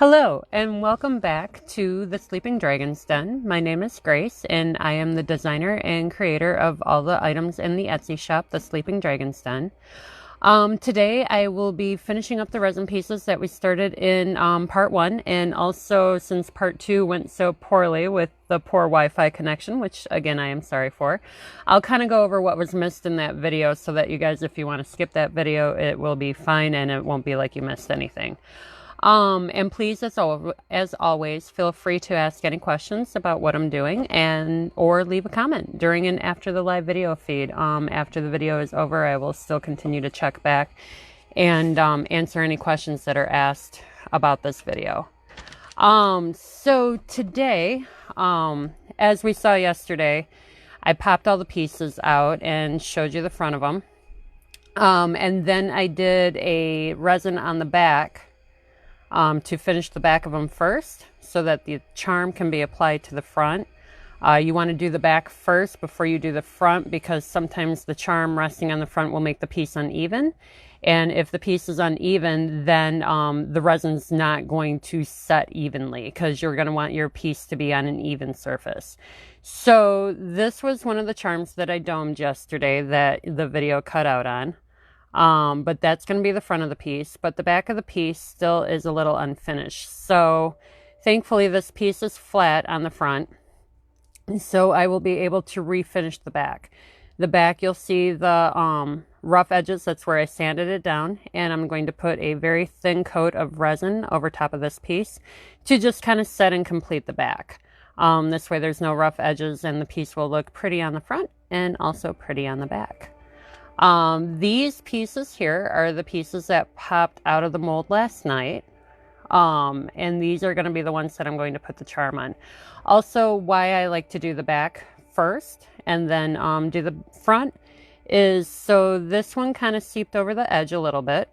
Hello and welcome back to the Sleeping Dragon's Den. My name is Grace and I am the designer and creator of all the items in the Etsy shop, the Sleeping Dragon's Den. Today I will be finishing up the resin pieces that we started in part 1, and also since part 2 went so poorly with the poor Wi-Fi connection, which again I am sorry for, I'll kind of go over what was missed in that video so that you guys, if you want to skip that video, it will be fine and it won't be like you missed anything. And please, as always, feel free to ask any questions about what I'm doing or leave a comment during and after the live video feed. After the video is over, I will still continue to check back and answer any questions that are asked about this video. So today, as we saw yesterday, I popped all the pieces out and showed you the front of them. And then I did a resin on the back to finish the back of them first so that the charm can be applied to the front. You want to do the back first before you do the front, because sometimes the charm resting on the front will make the piece uneven. And if the piece is uneven, then the resin's not going to set evenly, because you're going to want your piece to be on an even surface. So this was one of the charms that I domed yesterday that the video cut out on. But that's going to be the front of the piece, but the back of the piece still is a little unfinished. So thankfully this piece is flat on the front, so I will be able to refinish the back. The back, you'll see the rough edges. That's where I sanded it down, and I'm going to put a very thin coat of resin over top of this piece to just kind of set and complete the back. This way there's no rough edges and the piece will look pretty on the front and also pretty on the back. These pieces here are the pieces that popped out of the mold last night. And these are going to be the ones that I'm going to put the charm on. Also, why I like to do the back first and then do the front is so this one kind of seeped over the edge a little bit.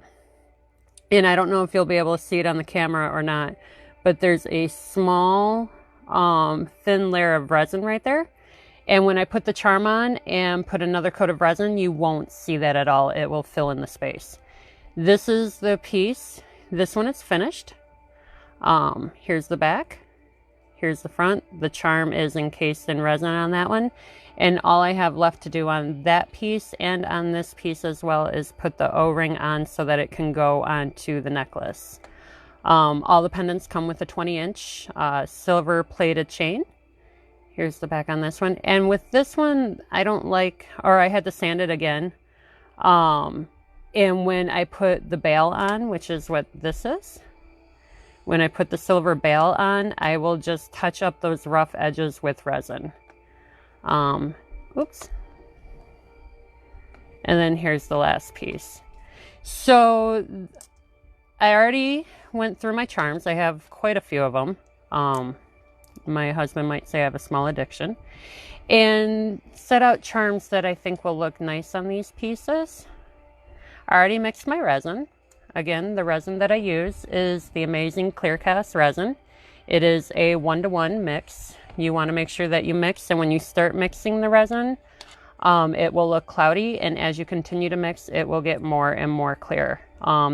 And I don't know if you'll be able to see it on the camera or not, but there's a small thin layer of resin right there. And when I put the charm on and put another coat of resin, you won't see that at all. It will fill in the space. This is the piece. This one is finished. Here's the back. Here's the front. The charm is encased in resin on that one. And all I have left to do on that piece and on this piece as well is put the O-ring on so that it can go onto the necklace. All the pendants come with a 20-inch silver plated chain. Here's the back on this one. And with this one, I don't like, or I had to sand it again. And when I put the bail on, which is what this is, when I put the silver bail on, I will just touch up those rough edges with resin. Oops. And then here's the last piece. So I already went through my charms. I have quite a few of them. My husband might say I have a small addiction, and set out charms that I think will look nice on these pieces. I already mixed my resin. Again, the resin that I use is the amazing clear cast resin. It is a 1-to-1 mix. You want to make sure that you mix, and when you start mixing the resin, it will look cloudy, and as you continue to mix, it will get more and more clear.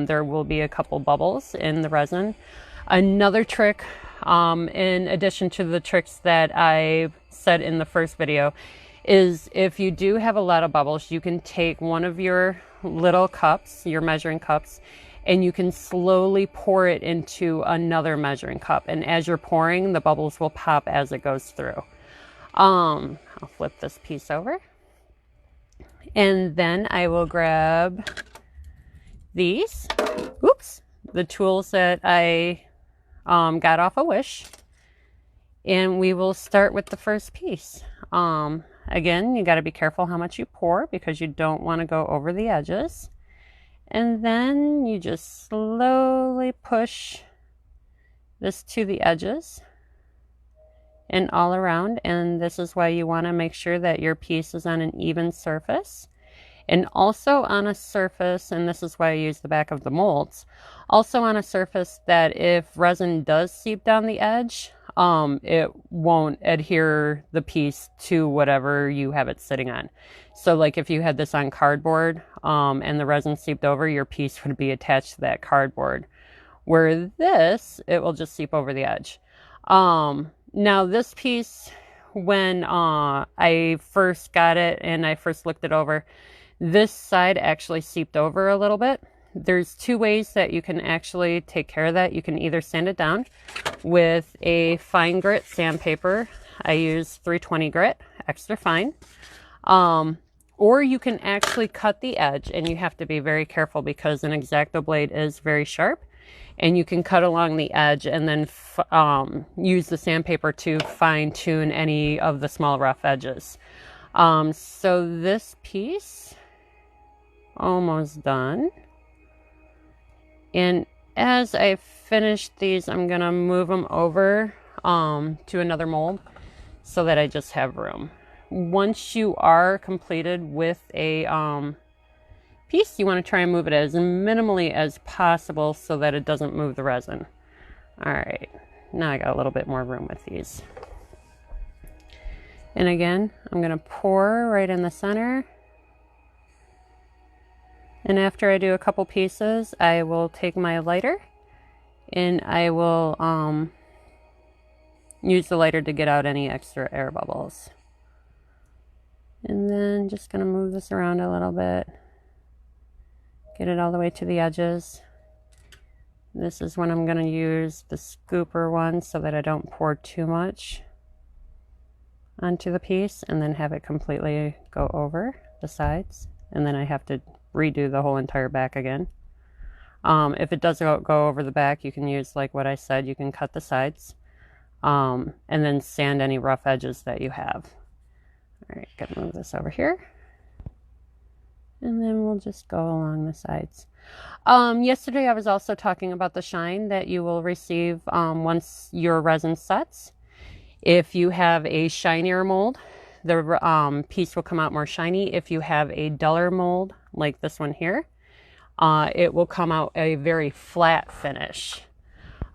There will be a couple bubbles in the resin. Another trick, in addition to the tricks that I said in the first video, is if you do have a lot of bubbles, you can take one of your little cups, your measuring cups, and you can slowly pour it into another measuring cup. And as you're pouring, the bubbles will pop as it goes through. I'll flip this piece over. And then I will grab these. Oops. The tools that I got off a Wish, and we will start with the first piece. Again, you got to be careful how much you pour because you don't want to go over the edges, and then you just slowly push this to the edges and all around. And this is why you want to make sure that your piece is on an even surface, and also on a surface, and this is why I use the back of the molds, also on a surface that if resin does seep down the edge, it won't adhere the piece to whatever you have it sitting on. So like if you had this on cardboard and the resin seeped over, your piece would be attached to that cardboard. where this, it will just seep over the edge. Now this piece, when I first got it and I first looked it over, this side actually seeped over a little bit. There's two ways that you can actually take care of that. You can either sand it down with a fine grit sandpaper. I use 320 grit, extra fine. Or you can actually cut the edge, and you have to be very careful because an X-Acto blade is very sharp, and you can cut along the edge and then use the sandpaper to fine tune any of the small rough edges. So this piece, almost done. And as I finish these, I'm gonna move them over to another mold so that I just have room. Once you are completed with a piece, you want to try and move it as minimally as possible so that it doesn't move the resin. All right, now I got a little bit more room with these. And again, I'm going to pour right in the center. And after I do a couple pieces, I will take my lighter and I will use the lighter to get out any extra air bubbles. And then just going to move this around a little bit. Get it all the way to the edges. This is when I'm going to use the scooper one so that I don't pour too much onto the piece and then have it completely go over the sides. And then I have to redo the whole entire back again. If it does go over the back, you can use, like what I said, you can cut the sides and then sand any rough edges that you have. All right, gonna move this over here. And then we'll just go along the sides. Yesterday I was also talking about the shine that you will receive once your resin sets. If you have a shinier mold, the piece will come out more shiny. If you have a duller mold, like this one here, it will come out a very flat finish.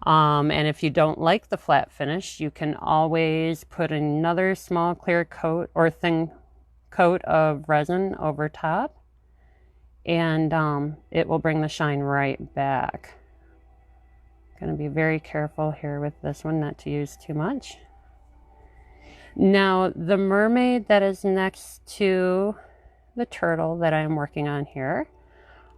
And if you don't like the flat finish, you can always put another small clear coat or thin coat of resin over top, and it will bring the shine right back. Going to be very careful here with this one not to use too much. Now the mermaid that is next to the turtle that I'm working on here,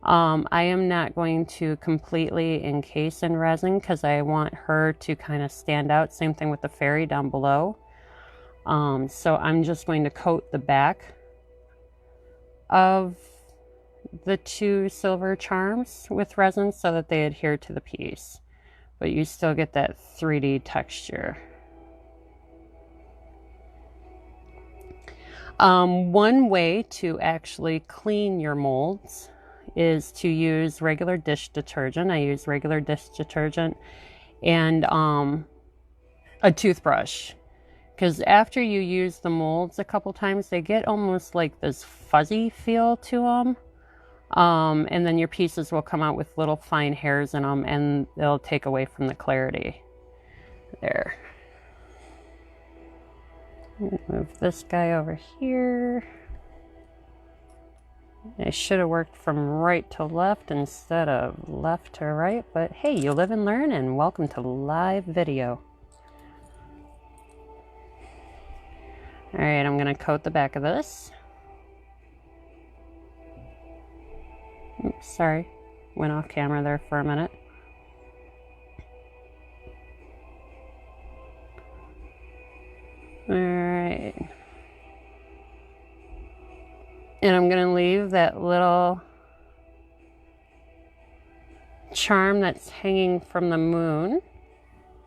I am not going to completely encase in resin because I want her to kind of stand out. Same thing with the fairy down below. So I'm just going to coat the back of the two silver charms with resin so that they adhere to the piece, but you still get that 3D texture. One way to actually clean your molds is to use regular dish detergent. I use regular dish detergent and a toothbrush, because after you use the molds a couple times, they get almost like this fuzzy feel to them, and then your pieces will come out with little fine hairs in them and they'll take away from the clarity. There. Move this guy over here. I should have worked from right to left instead of left to right, but hey, you live and learn, and welcome to live video. All right, I'm going to coat the back of this. Oops, sorry, went off camera there for a minute. All right. And I'm going to leave that little charm that's hanging from the moon.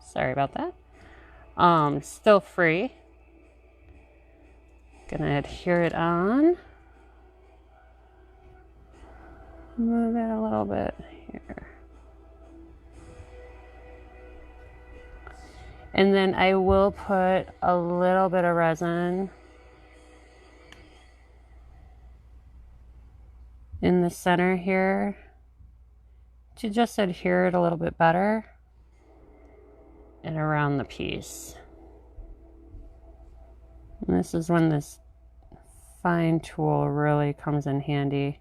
Sorry about that. Still free. Going to adhere it on. Move it a little bit here. And then I will put a little bit of resin in the center here to just adhere it a little bit better and around the piece. And this is when this fine tool really comes in handy,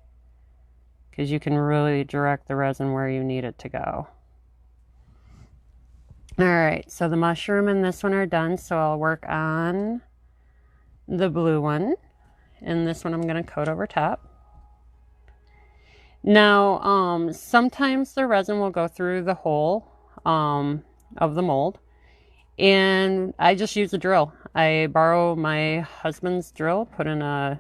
because you can really direct the resin where you need it to go. All right, so the mushroom and this one are done, so I'll work on the blue one, and this one I'm going to coat over top. Now, sometimes the resin will go through the hole of the mold, and I just use a drill. I borrow my husband's drill, put in a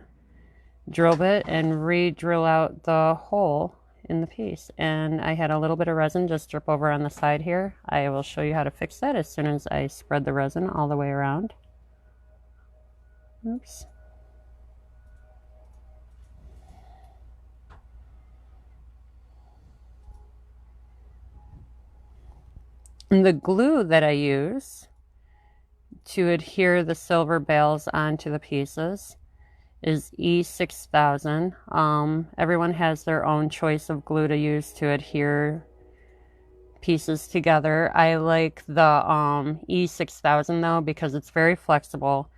drill bit, and re-drill out the hole in the piece. And I had a little bit of resin just drip over on the side here. I will show you how to fix that as soon as I spread the resin all the way around. Oops. And the glue that I use to adhere the silver bales onto the pieces is E6000. Everyone has their own choice of glue to use to adhere pieces together. I like the E6000 though, because it's very flexible.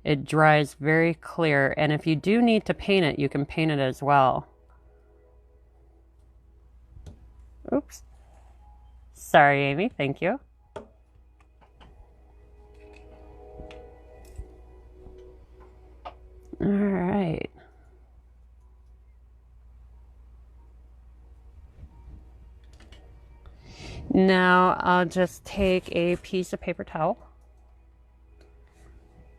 It dries very clear, and if you do need to paint it, you can paint it as well. Oops. Sorry, Amy. Thank you. All right. Now I'll just take a piece of paper towel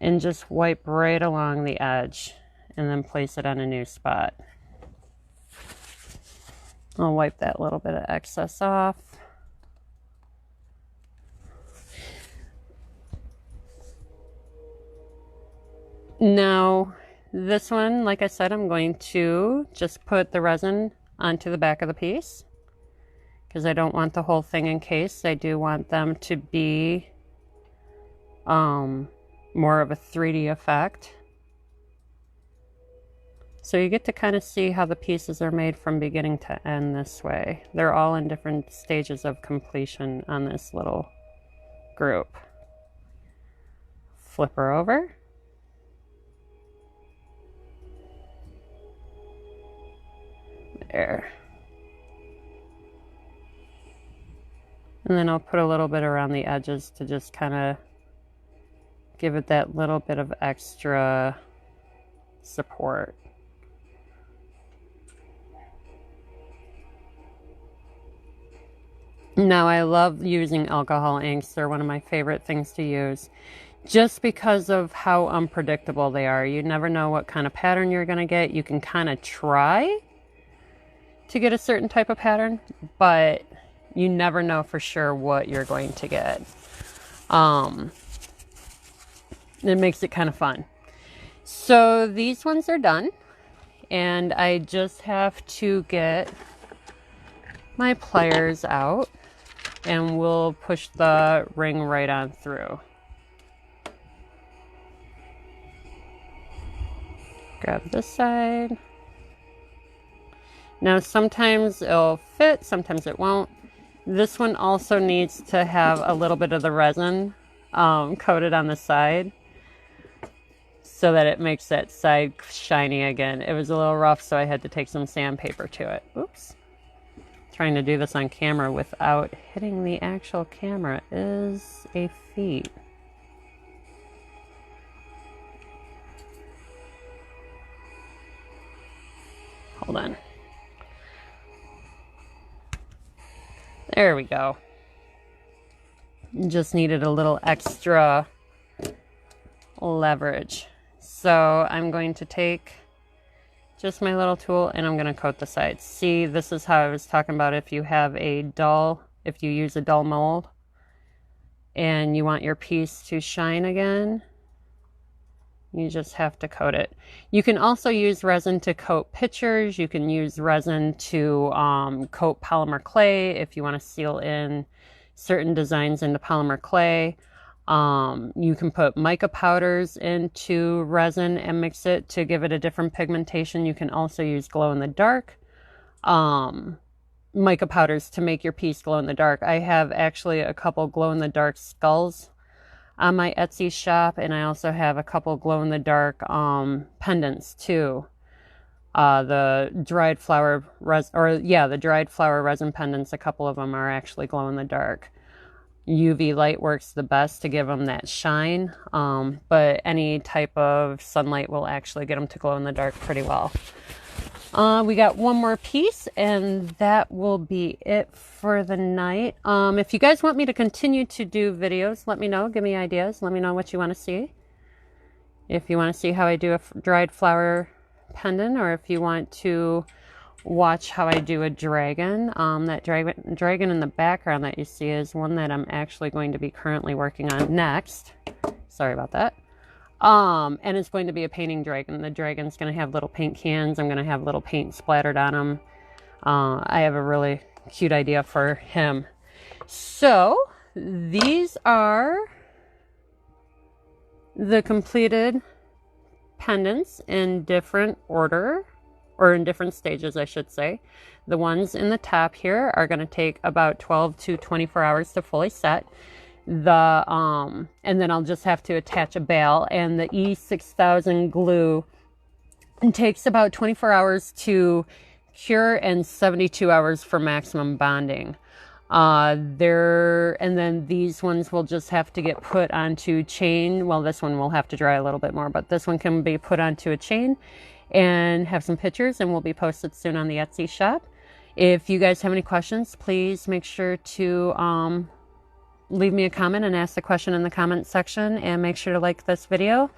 and just wipe right along the edge and then place it on a new spot. I'll wipe that little bit of excess off. Now, this one, like I said, I'm going to just put the resin onto the back of the piece because I don't want the whole thing encased. I do want them to be more of a 3D effect. So you get to kind of see how the pieces are made from beginning to end this way. They're all in different stages of completion on this little group. Flip her over. There. And then I'll put a little bit around the edges to just kind of give it that little bit of extra support. Now, I love using alcohol inks. They're one of my favorite things to use just because of how unpredictable they are. You never know what kind of pattern you're going to get. You can kind of try to get a certain type of pattern, but you never know for sure what you're going to get. It makes it kind of fun. So these ones are done, and I just have to get my pliers out and we'll push the ring right on through. Grab this side. Now sometimes it'll fit, sometimes it won't. This one also needs to have a little bit of the resin coated on the side so that it makes that side shiny again. It was a little rough, so I had to take some sandpaper to it. Oops. Trying to do this on camera without hitting the actual camera is a feat. Hold on. There we go. Just needed a little extra leverage. So I'm going to take just my little tool and I'm going to coat the sides. See, this is how I was talking about if you have if you use a dull mold and you want your piece to shine again, you just have to coat it. You can also use resin to coat pictures. You can use resin to coat polymer clay if you want to seal in certain designs into polymer clay. You can put mica powders into resin and mix it to give it a different pigmentation. You can also use glow-in-the-dark mica powders to make your piece glow in the dark. I have actually a couple glow-in-the-dark skulls on my Etsy shop, and I also have a couple glow-in-the-dark pendants too. The dried flower resin pendants, a couple of them are actually glow-in-the-dark. UV light works the best to give them that shine, but any type of sunlight will actually get them to glow in the dark pretty well. We got one more piece, and that will be it for the night. If you guys want me to continue to do videos, let me know. Give me ideas. Let me know what you want to see. If you want to see how I do a dried flower pendant, or if you want to watch how I do a dragon. That dragon in the background that you see is one that I'm actually going to be currently working on next. Sorry about that. And it's going to be a painting dragon. The dragon's going to have little paint cans. I'm going to have little paint splattered on him. I have a really cute idea for him. So these are the completed pendants in different order, or in different stages, I should say. The ones in the top here are going to take about 12 to 24 hours to fully set. And then I'll just have to attach a bail, and the E6000 glue takes about 24 hours to cure and 72 hours for maximum bonding. And then these ones will just have to get put onto chain. Well, this one will have to dry a little bit more, but this one can be put onto a chain and have some pictures, and will be posted soon on the Etsy shop. If you guys have any questions, please make sure to leave me a comment and ask the question in the comment section, and make sure to like this video.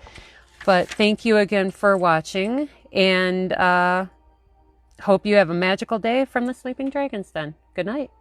But thank you again for watching, and hope you have a magical day from the Sleeping Dragon's Den. Good night.